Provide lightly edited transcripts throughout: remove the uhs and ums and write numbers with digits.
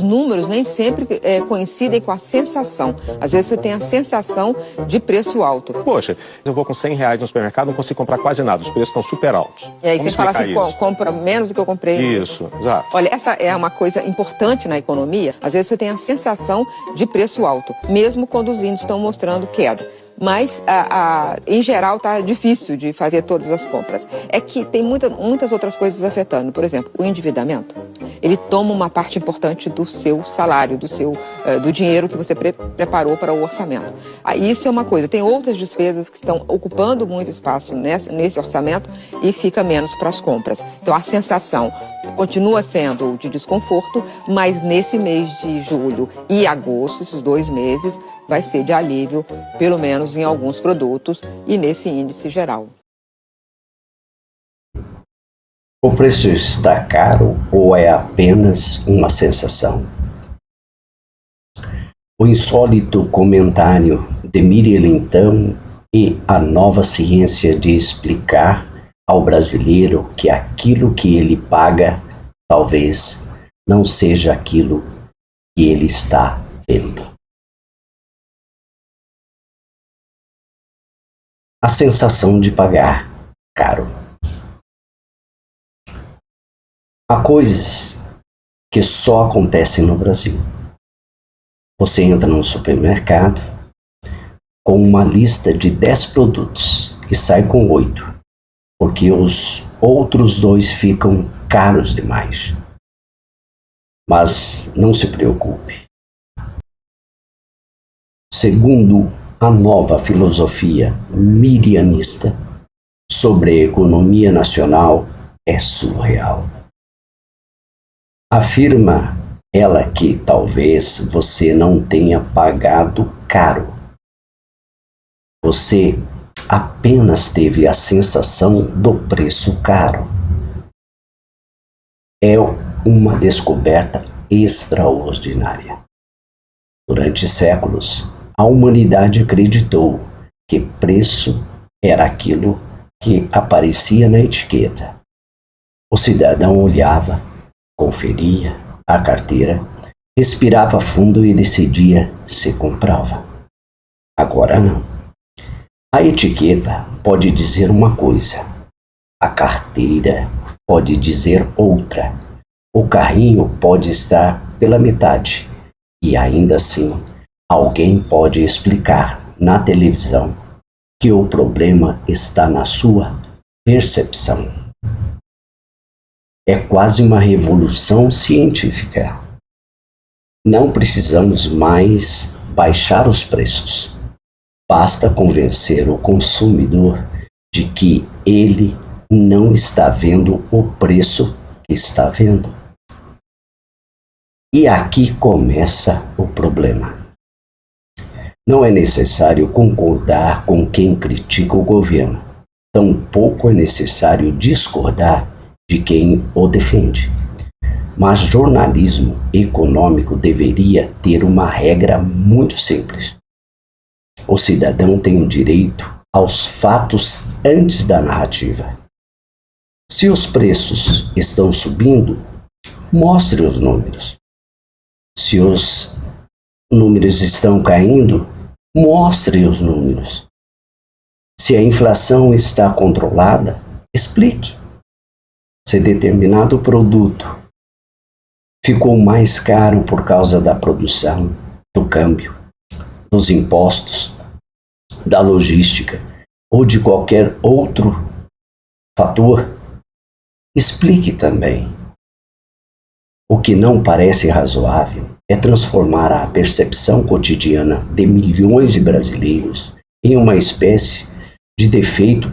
números nem sempre coincidem com a sensação. Às vezes você tem a sensação de preço alto. Poxa, eu vou com R$100 no supermercado, não consigo comprar quase nada, os preços estão super altos. E aí você fala assim, compra menos do que eu comprei. Isso, exato. Olha, essa é uma coisa importante na economia. Às vezes você tem a sensação de preço alto, mesmo quando os índices estão mostrando queda. Mas, em geral, está difícil de fazer todas as compras. É que tem muitas outras coisas afetando. Por exemplo, o endividamento. Ele toma uma parte importante do seu salário, do dinheiro que você preparou para o orçamento. Isso é uma coisa. Tem outras despesas que estão ocupando muito espaço nesse orçamento e fica menos para as compras. Então, a sensação continua sendo de desconforto, mas nesse mês de julho e agosto, esses 2 meses, vai ser de alívio, pelo menos em alguns produtos e nesse índice geral. O preço está caro ou é apenas uma sensação? O insólito comentário de Miriam Leitão e a nova ciência de explicar ao brasileiro que aquilo que ele paga talvez não seja aquilo que ele está vendo. A sensação de pagar caro. Há coisas que só acontecem no Brasil. Você entra no supermercado com uma lista de 10 produtos e sai com 8, porque os outros 2 ficam caros demais. Mas não se preocupe. Segundo a nova filosofia mirianista sobre a economia nacional, é surreal. Afirma ela que talvez você não tenha pagado caro. Você apenas teve a sensação do preço caro. É uma descoberta extraordinária. Durante séculos, a humanidade acreditou que preço era aquilo que aparecia na etiqueta. O cidadão olhava, conferia a carteira, respirava fundo e decidia se comprava. Agora não. A etiqueta pode dizer uma coisa, a carteira pode dizer outra, o carrinho pode estar pela metade e ainda assim alguém pode explicar na televisão que o problema está na sua percepção. É quase uma revolução científica. Não precisamos mais baixar os preços. Basta convencer o consumidor de que ele não está vendo o preço que está vendo. E aqui começa o problema. Não é necessário concordar com quem critica o governo. Tampouco é necessário discordar de quem o defende. Mas jornalismo econômico deveria ter uma regra muito simples. O cidadão tem o direito aos fatos antes da narrativa. Se os preços estão subindo, mostre os números. Se os números estão caindo, mostre os números. Se a inflação está controlada, explique. Se determinado produto ficou mais caro por causa da produção, do câmbio, dos impostos, da logística ou de qualquer outro fator, explique também. O que não parece razoável é transformar a percepção cotidiana de milhões de brasileiros em uma espécie de defeito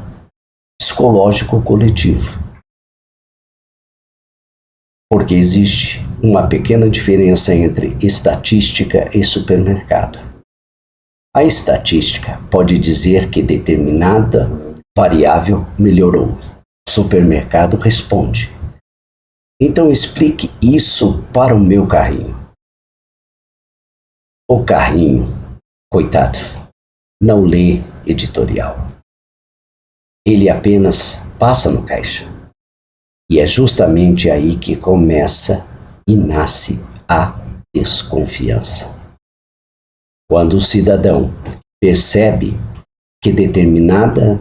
psicológico coletivo. Porque existe uma pequena diferença entre estatística e supermercado. A estatística pode dizer que determinada variável melhorou. O supermercado responde: então explique isso para o meu carrinho. O carrinho, coitado, não lê editorial. Ele apenas passa no caixa. E é justamente aí que começa e nasce a desconfiança. Quando o cidadão percebe que determinada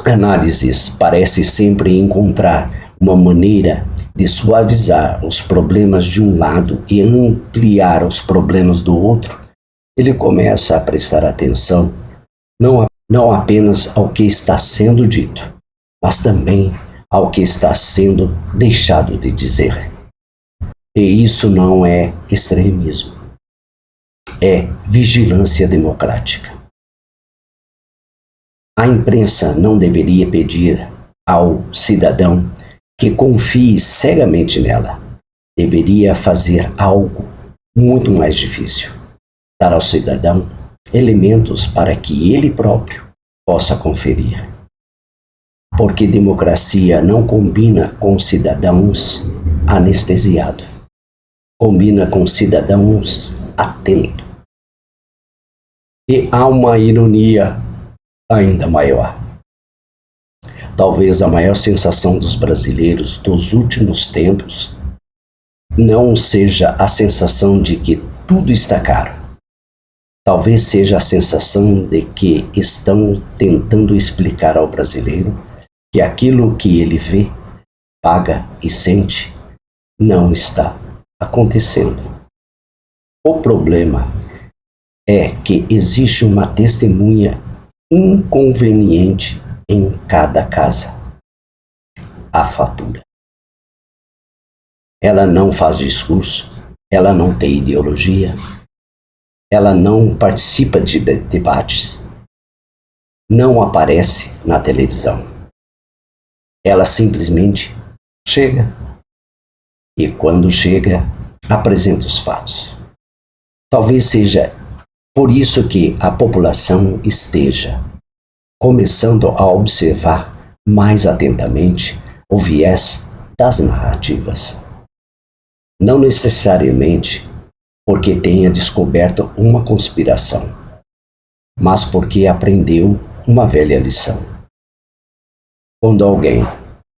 análises parece sempre encontrar uma maneira de suavizar os problemas de um lado e ampliar os problemas do outro, ele começa a prestar atenção não apenas ao que está sendo dito, mas também ao que está sendo deixado de dizer. E isso não é extremismo, é vigilância democrática. A imprensa não deveria pedir ao cidadão que confie cegamente nela. Deveria fazer algo muito mais difícil: dar ao cidadão elementos para que ele próprio possa conferir. Porque democracia não combina com cidadãos anestesiados, combina com cidadãos atentos. E há uma ironia ainda maior. Talvez a maior sensação dos brasileiros dos últimos tempos não seja a sensação de que tudo está caro. Talvez seja a sensação de que estão tentando explicar ao brasileiro que aquilo que ele vê, paga e sente não está acontecendo. O problema é que existe uma testemunha inconveniente em cada casa: a fatura. Ela não faz discurso, ela não tem ideologia, ela não participa de debates, não aparece na televisão. Ela simplesmente chega e, quando chega, apresenta os fatos. Talvez seja por isso que a população esteja começando a observar mais atentamente o viés das narrativas. Não necessariamente porque tenha descoberto uma conspiração, mas porque aprendeu uma velha lição. Quando alguém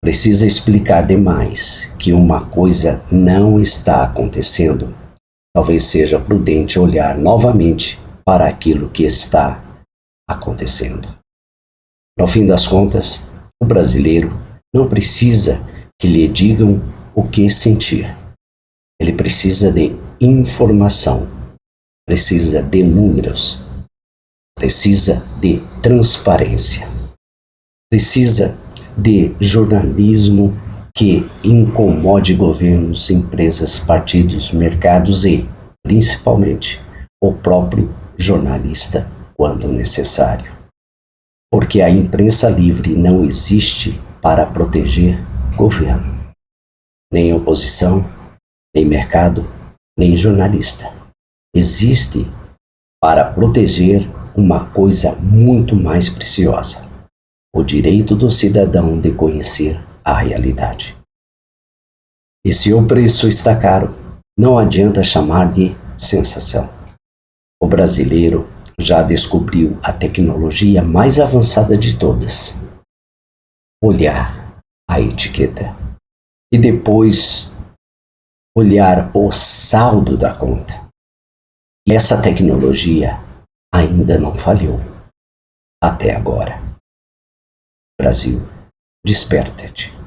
precisa explicar demais que uma coisa não está acontecendo, talvez seja prudente olhar novamente para aquilo que está acontecendo. No fim das contas, o brasileiro não precisa que lhe digam o que sentir. Ele precisa de informação, precisa de números, precisa de transparência, precisa de jornalismo que incomode governos, empresas, partidos, mercados e, principalmente, o próprio jornalista quando necessário. Porque a imprensa livre não existe para proteger governo, nem oposição, nem mercado, nem jornalista. Existe para proteger uma coisa muito mais preciosa: o direito do cidadão de conhecer a realidade. E se o preço está caro, não adianta chamar de sensação. O brasileiro já descobriu a tecnologia mais avançada de todas: olhar a etiqueta e depois olhar o saldo da conta. E essa tecnologia ainda não falhou até agora. Brasil, desperta-te.